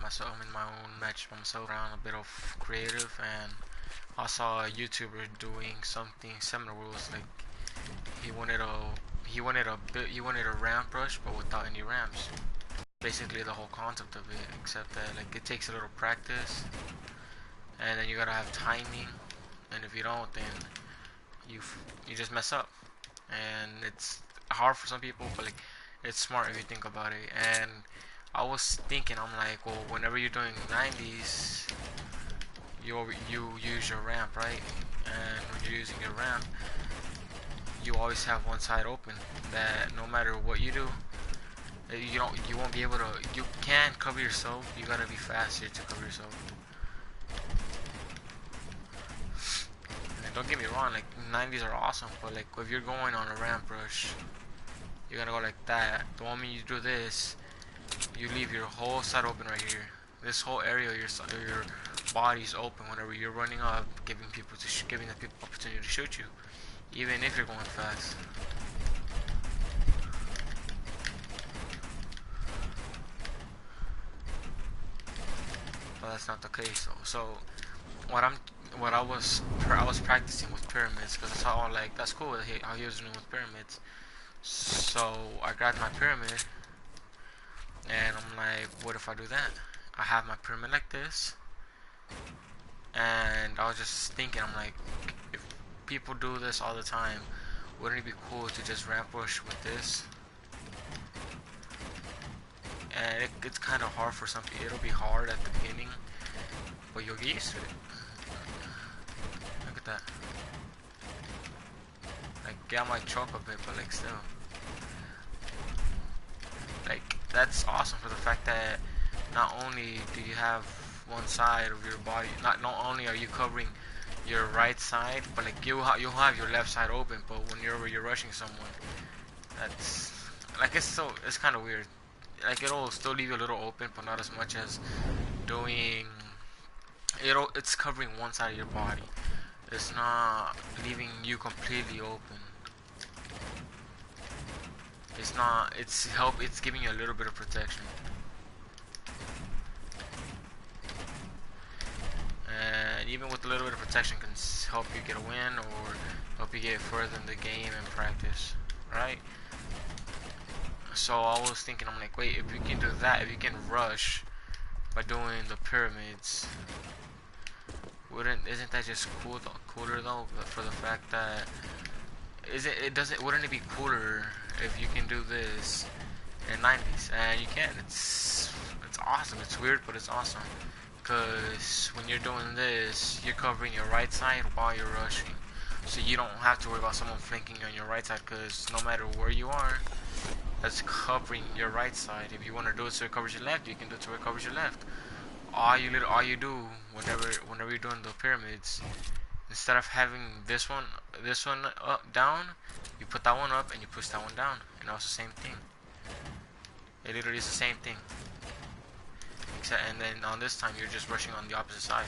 myself. I'm in my own match by myself around a bit of creative, and I saw a YouTuber doing something similar where it was like he wanted a he wanted a ramp rush but without any ramps. Basically the whole concept of it, except that like it takes a little practice, and then you gotta have timing, and if you don't, then you you just mess up, and it's hard for some people, but like it's smart if you think about it. And I was thinking, I'm like, well, whenever you're doing 90s, you use your ramp, right? And when you're using your ramp, you always have one side open. That no matter what you do, you won't be able to. You can cover yourself. You gotta be faster to cover yourself. And don't get me wrong, like 90s are awesome, but like if you're going on a ramp rush, you're gonna go like that. The moment you do this, you leave your whole side open right here. This whole area, your body's open whenever you're running up, giving the people opportunity to shoot you, even if you're going fast. But that's not the case. So what I'm I was practicing with pyramids because I thought, oh, like that's cool how he was doing with pyramids. So I grabbed my pyramid and I'm like, what if I do that? I have my pyramid like this, and I was just thinking, I'm like, if people do this all the time, wouldn't it be cool to just ramp rush with this? And it's kind of hard for some people. It'll be hard at the beginning, but you'll get used to it. Look at that. Like, yeah, I might choke a bit, but like still. Like, that's awesome for the fact that not only do you have one side of your body, not only are you covering your right side, but like you'll have your left side open. But whenever you're rushing someone, that's like it's kind of weird. Like it'll still leave you a little open, but not as much as doing. It's covering one side of your body. It's not leaving you completely open. It's not. It's giving you a little bit of protection. And even with a little bit of protection can help you get a win or help you get further in the game and practice, right? So I was thinking, I'm like, wait, if you can do that, if you can rush by doing the pyramids, isn't that just cooler though? For the fact that wouldn't it be cooler if you can do this in 90s? And you can. It's awesome. It's weird, but it's awesome. Because when you're doing this, you're covering your right side while you're rushing. So you don't have to worry about someone flanking on your right side, because no matter where you are, that's covering your right side. If you want to do it so it covers your left, you can do it so it covers your left. All you do whenever you're doing the pyramids, instead of having this one up down, you put that one up and you push that one down, and that's the same thing. It literally is the same thing. And then on this time you're just rushing on the opposite side,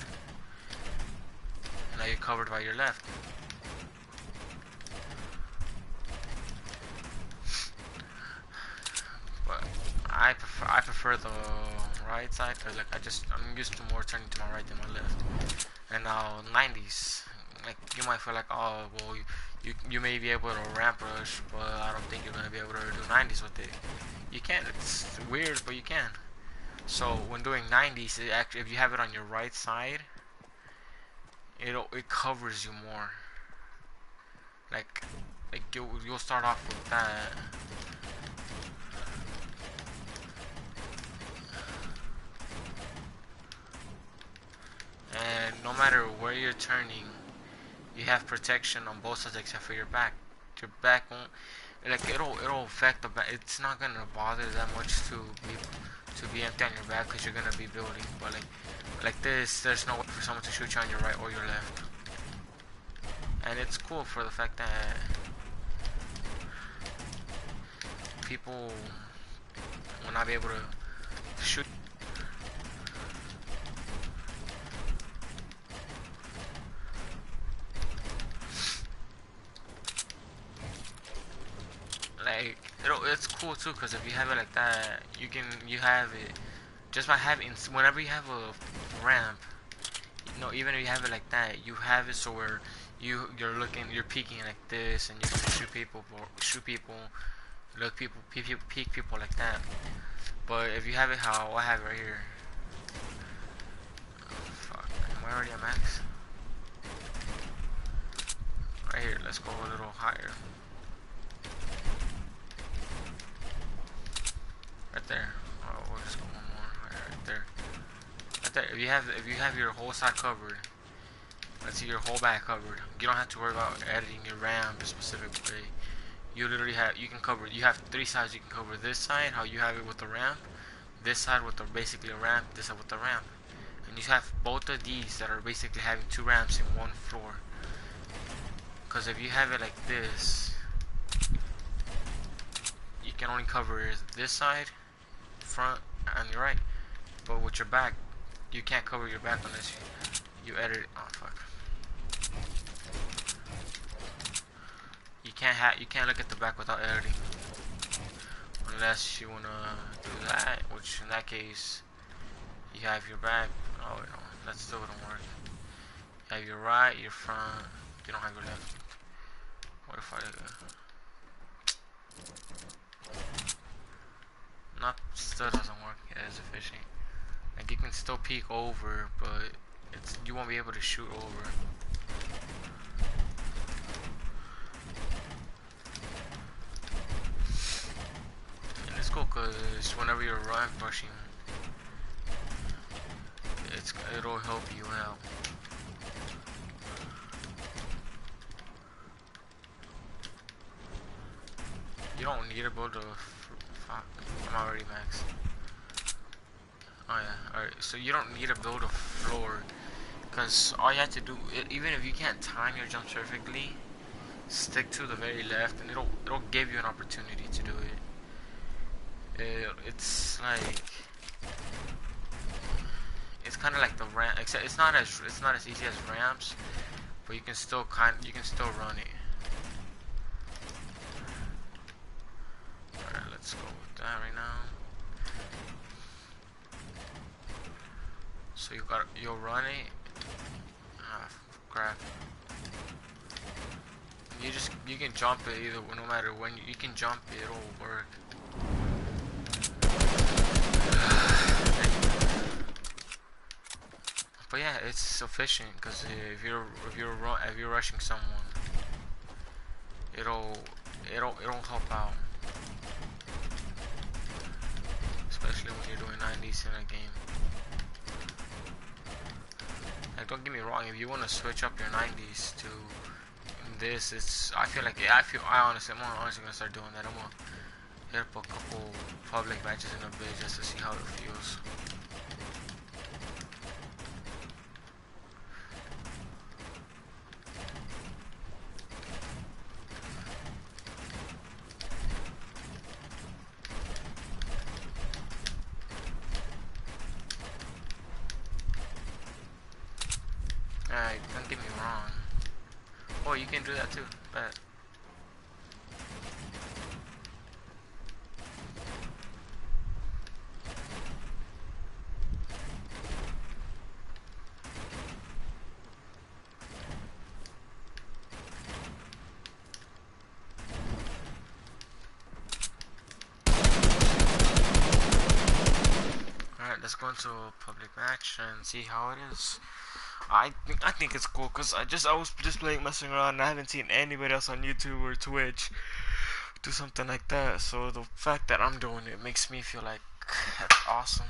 and now you're covered by your left. But I prefer the right side, because like I'm used to more turning to my right than my left. And now 90s, like you might feel like, oh well, you may be able to ramp rush, but I don't think you're gonna be able to do 90s with it. You can. It's weird, but you can. So when doing 90s, if you have it on your right side, it covers you more. Like you'll start off with that. And no matter where you're turning, you have protection on both sides except for your back. Your back won't, like it'll affect the back. It's not gonna bother that much to be empty on your back, because you're gonna be building. But like this, there's no way for someone to shoot you on your right or your left. And it's cool for the fact that people will not be able to shoot. Like it's cool too, because if you have it like that, you have it just by having, whenever you have a ramp, no, even if you have it like that, you have it so where you're peeking like this, and you can shoot people, look people, peek people like that. But if you have it how I have it right here, fuck, am I already at max? Right here, let's go a little higher. Right there. Oh, we'll just go one more higher, right there. Right there. If you have your whole side covered, let's see your whole back covered. You don't have to worry about editing your ramp a specific way. You literally you have 3 sides you can cover. This side, how you have it with the ramp. This side with basically a ramp. This side with the ramp. And you have both of these that are basically having 2 ramps in one floor. Because if you have it like this, you can only cover this side, front, and your right. But with your back, you can't cover your back unless you edit it. Oh fuck. You can't look at the back without editing, unless you wanna do that, which in that case you have your back. Oh no, that still wouldn't work. You have your right, your front. You don't have your left. What if I still doesn't work as efficient. Like you can still peek over, but you won't be able to shoot over. It's cool because whenever you're run pushing, it'll help you out. You don't need to build a fuck. I'm already max. Oh yeah, alright. So you don't need to build a floor, because all you have to do, even if you can't time your jumps perfectly, stick to the very left, and it'll give you an opportunity to do it. It's like, it's kind of like the ramp, except it's not as easy as ramps, but you can still run it. Alright, let's go with that right now. So you'll run it. Ah, crap. You can jump it either, no matter when you can jump it, it'll work. But yeah, it's sufficient because if you're rushing someone, it'll help out, especially when you're doing 90s in a game. Like, don't get me wrong, if you want to switch up your 90s to this, I honestly, I'm honestly gonna start doing that. I'm gonna hit up a couple public matches in a bit just to see how it feels. Alright, don't get me wrong. Oh, you can do that too. Bet. Alright, let's go into a public match and see how it is. I think it's cool because I was just playing, messing around, and I haven't seen anybody else on YouTube or Twitch do something like that. So the fact that I'm doing it makes me feel like that's awesome.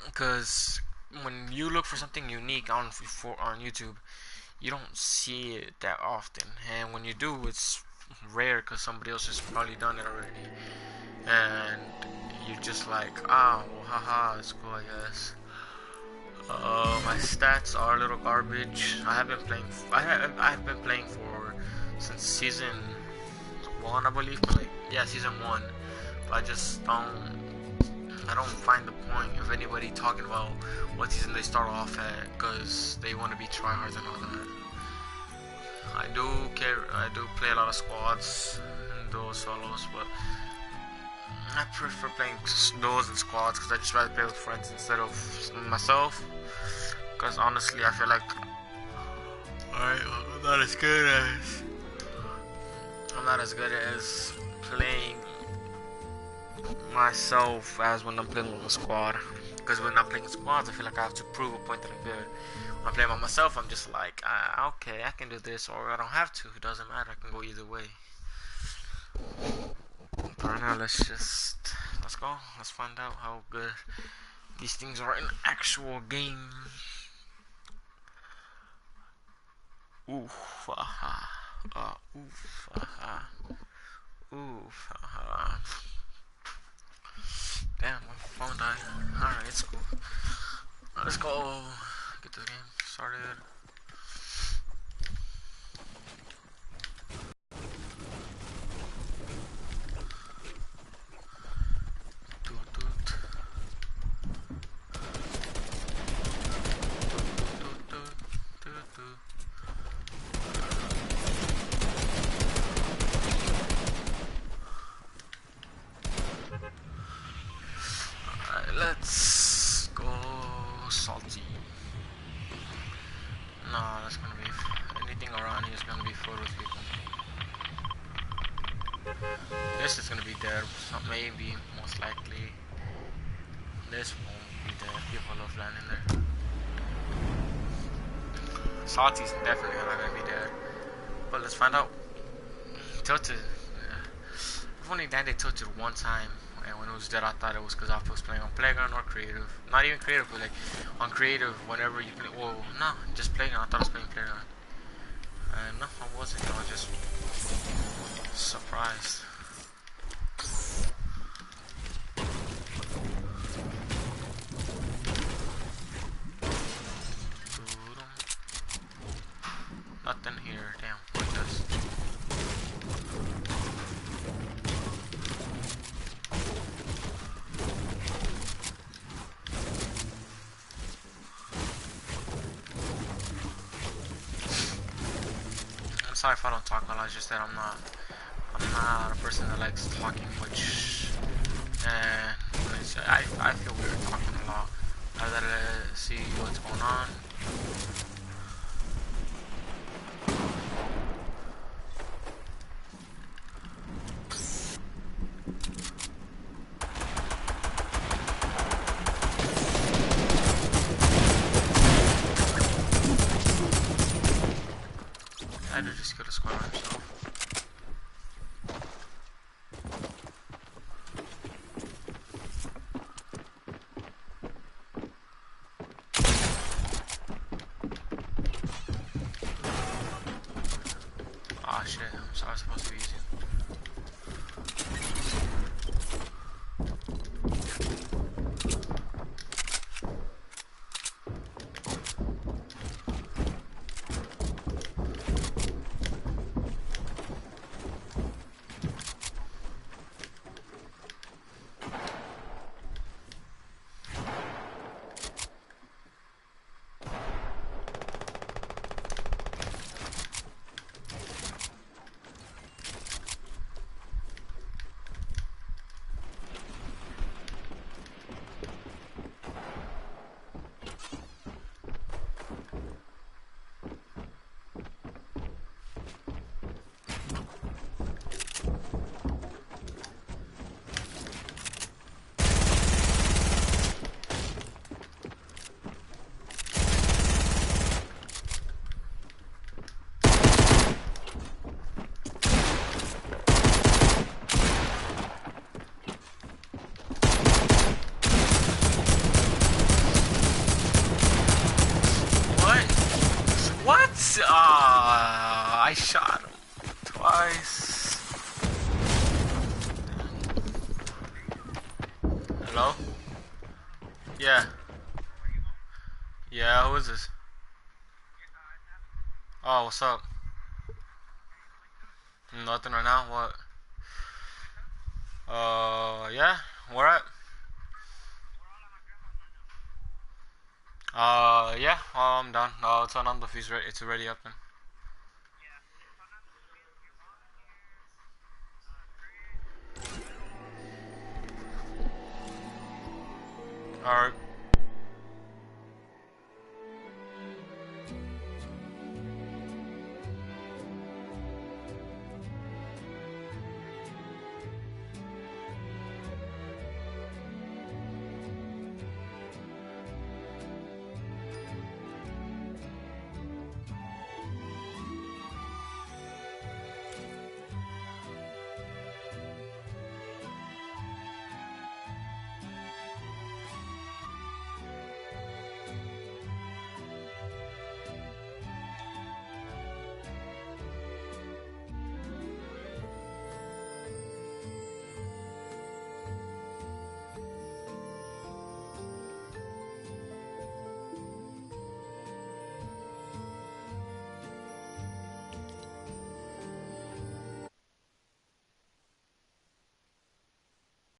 Because when you look for something unique on YouTube, you don't see it that often, and when you do, it's rare because somebody else has probably done it already, and you're just like, ah, well, haha, it's cool, I guess. My stats are a little garbage. I've been playing for since season 1, I believe. Like, yeah, season 1. But I don't find the point of anybody talking about what season they start off at, because they want to be tryhards and all that. I do play a lot of squads and duo solos, but I prefer playing duos and squads because I just rather play with friends instead of myself. Because honestly, I feel like I'm not as good as playing myself as when I'm playing with a squad. Because when I'm playing squads, I feel like I have to prove a point that I'm good. When I'm playing by myself, I'm just like, okay, I can do this, or I don't have to. It doesn't matter. I can go either way. But right now, let's go. Let's find out how good these things are in actual game. Oof, aha, oof, aha, oof, aha. Damn, my phone died. Alright, it's cool. Let's go. Get this game started. Doot, doot. Doot, doot, doot, doot. Alright, let's go salty. No, that's gonna be anything around here is gonna be filled with people. This is gonna be dead, so maybe, most likely. This won't be dead. People love landing there. Salty's definitely not gonna be dead. But let's find out. Tilted. I've only landed tilted one time. And when it was dead, I thought it was because I was playing on Playground or Creative. Not even Creative, but like on Creative, whenever you play. Well, no, just Playground. I thought I was playing Playground. And no, I wasn't. I was just surprised. Nothing here. Damn, what this? I'm sorry if I don't talk a lot. It's just that I'm not a person that likes talking much. And I feel weird talking a lot. I gotta see what's going on. I had to just kill the squad by himself. Ah shit, I'm sorry, I was supposed to be easy. What? I shot him twice. Hello? Yeah. Yeah, who is this? Oh, what's up? Nothing right now. What? Yeah. Where at? Yeah. I'm done. Turn on the fees. It's already up then. Alright.